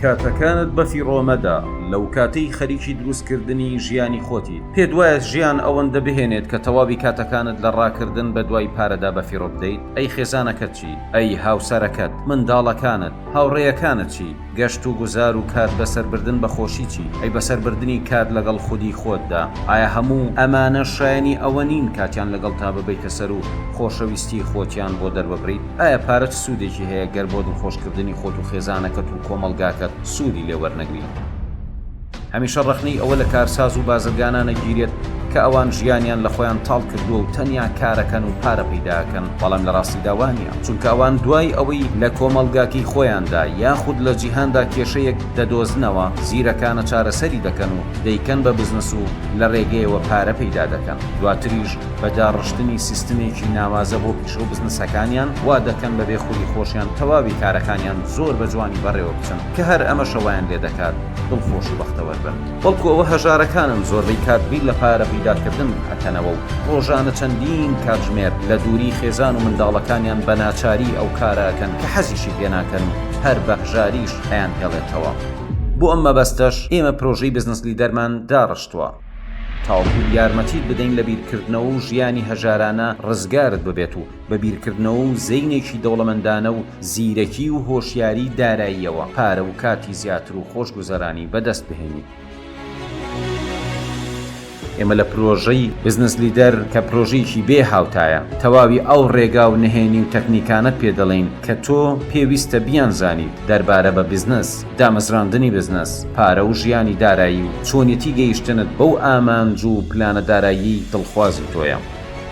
کاتەکانت بەفی ڕۆمەدا لەو کاتەی خەریکی دروستکردنی ژیانی خۆتی پێت وایە ژیان ئەوەندە بهێنێت کە تەواوی کاتەکانت لە ڕاکردن بە دوای پارەدا بەفیڕۆ بدەیت؟ ئەی خێزانەکەت چی؟ ئەی هاوسەرەکەت، منداڵەکانت، هاوڕێیەکانت چی؟ گەشت و گوزار و کات بەسەربردن بە خۆشی چی؟ ئەی بەسەربردنی کات لەگەڵ خودی خۆتدا؟ ئایا هەموو ئەمانە شایانی ئەوە نین کاتیان لەگەڵ تا ببەیتە سەر و خۆشەویستی خۆتیان بۆ دەرببریت؟ ئایا پارەت سوودێکی هەیە گەر بۆ دڵخۆشکردنی خۆت و خێزانەکەت و کۆمەڵگاکەت سوودی لێوەرنەگری؟ هەمیشە ڕەخنەی ئەوە لە کارساز و بازرگانانە گیرێت کە ئەوان ژیانیان لە خۆیان تاڵ کردووە و تەنیا کارەکەن و پارە پەیداکەن، بەڵام لە ڕاستیدا وانە، چونکە ئەوان دوای ئەوەی لە کۆمەڵگاکی خۆیاندا یاخود لە جیهاندا کێشەیەک دەدۆزنەوە زیرەکانە چارەسەری دەکەن و دەیکەن بە بزنس و لە ڕێگەیەوە پارە پەیدا دەکەن. دواتریش بەداڕشتنی سیستمێکی ناوازە بۆ پیشڕۆ بزنسەکانیان وا دەکەن بەبێ خودی خۆشیان تەواوی کارەکانیان زۆر بە جوانی بەڕێوە بچن کە هەر ئەمە شەوایان لێ دەکات دڵخۆش و بەختەوەر بن. بەڵکو ئەوە هەژارەکانن زۆربەی کاتبی لە پارە پەیداکردن ئەکەنەوە و ڕۆژانە چەندین کاتژمێر لە دووری خێزان و منداڵەکانیان بە ناچاری ئەو کارەکەن کە حەزیشی پێ ناکەن هەر بەهژاریش هەیان هێڵێتەوە. بۆ ئەم مەبەستەش ئێمە پرۆژەی بزنس لیدەرمان داڕشتووە تاوەکو یارمەتیت بدەین لە بیرکردنەوە و ژیانی هەژارانە ڕزگارت ببێت و بە بیرکردنەوە و زەینێکی دەوڵەمەندانە و زیرەکی و هۆشیاری داراییەوە پارە و کاتی زیاتر و خۆشگوزەرانی بەدەست بهێنیت. ئێمە لە پرۆژەی بزنس لیدەر کە پرۆژەیەکی بێ هاوتایە تەواوی ئەو ڕێگا و نهێنی و تەکنیکانت پێ دەڵێن کە تۆ پێویستە بیانزانیت دەربارە بە بزنس، دامەزراندنی بزنس، پارە و ژیانی دارایی و چۆنیەتی گەیشتنت بەو ئامانج و پلانە دارایی دڵخوازی تۆیە.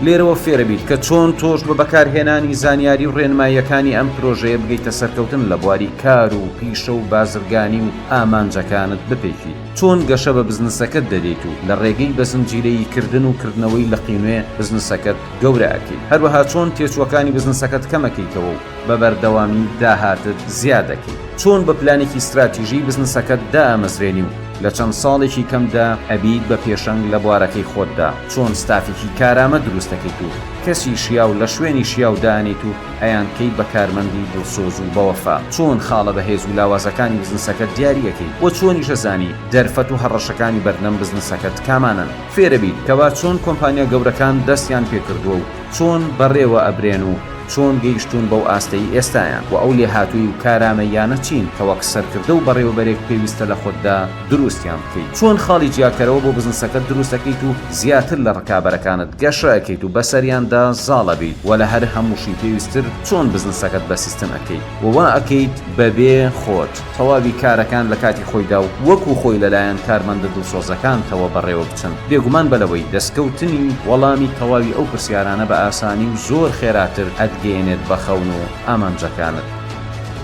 لێرەوە فێرە بیت کە چۆن تۆش بە بەکارهێنانی زانیاری و ڕێنماییەکانی ئەم پرۆژەیە بگەیتە سەرکەوتن لە بواری کار و پیشە و بازرگانی و ئامانجەکانت بپێکیت. چۆن گەشە بە بزنسەکەت دەدەیت و لە ڕێگەی بەزنجیرەی کردن و کردنەوەی لە قینوێ بزنسەکەت گەورە ئەکەیت. هەروەها چۆن تێچووەکانی بزنسەکەت کەمەکەیتەوە و بە بەردەوامی داهاتت زیادەکەیت. چۆن بە پلانێکی استراتیژی بزنسەکەت دامەزرێنی و لە چەند ساڵێکی کەمدا ئەبیت بە پێشەنگ لە بوارەکەی خۆتدا. چۆن ستافێکی کارامە دروست دەکەیت و کەسی شیاو لە شوێنی شیاو دانیت و ئەیانکەیت بە کارمەندی دڵسۆز و بەوەفا. چۆن خاڵە بەهێز و لاوازەکانی بزنسەکەت دیاریەکەیت و چۆنیش ئەزانی دەرفەت و هەڕەشەکانی بەرنەم بزنسەکەت کامانن. فێرە بیت کەوا چۆن کۆمپانیا گەورەکان دەستیان پێکردووە و چۆن بەڕێوە ئەبرێن و چۆن گەیشتون بەو ئاستەی ئێستایان و ئەو لێهاتووی و کارامەیانە چین کە وەک سەرکردە و بەڕێوەبەرێک پێویستە لە خۆتدا دروستیان بکەیت. چۆن خاڵی جیاکەرەوە بۆ بزنسەکەت دروست دەکەیت و زیاتر لە ڕکابەرەکانت گەشە ئەکەیت و بەسەریاندا زاڵە بیت و لە هەر هەمووشی پێویستتر چۆن بزنسەکەت بە سیستم ئەکەیت وەوا ئەکەیت بەبێ خۆت تەواوی کارەکان لە کاتی خۆیدا و وەکو خۆی لەلایەن کارمەندە دڵسۆزەکانتەوە بەڕێوە بچن. بێگومان بەلەوەی دەستکەوتنی وەڵامی تەواوی ئەو پرسیارانە بە ئاسانی و زۆر خێراتر گێنێت بە خەون و ئامانجەکانت.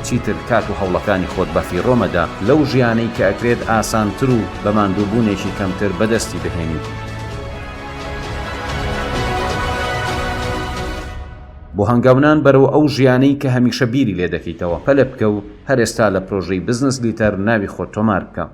چیتر کات و هەوڵەکانی خۆت بەفی ڕۆمەدا لەو ژیانەی کە ئەکرێت ئاسانتر و بە ماندووبوونێکی کەمتر بەدەستی بهێنیت. بۆ هەنگاونان بەرەو ئەو ژیانەی کە هەمیشە بیری لێ دەکەیتەوە پەلە بکە و هەر ئێستا لە پرۆژەی بزنس لیدەر ناوی خۆت تۆمار بکە.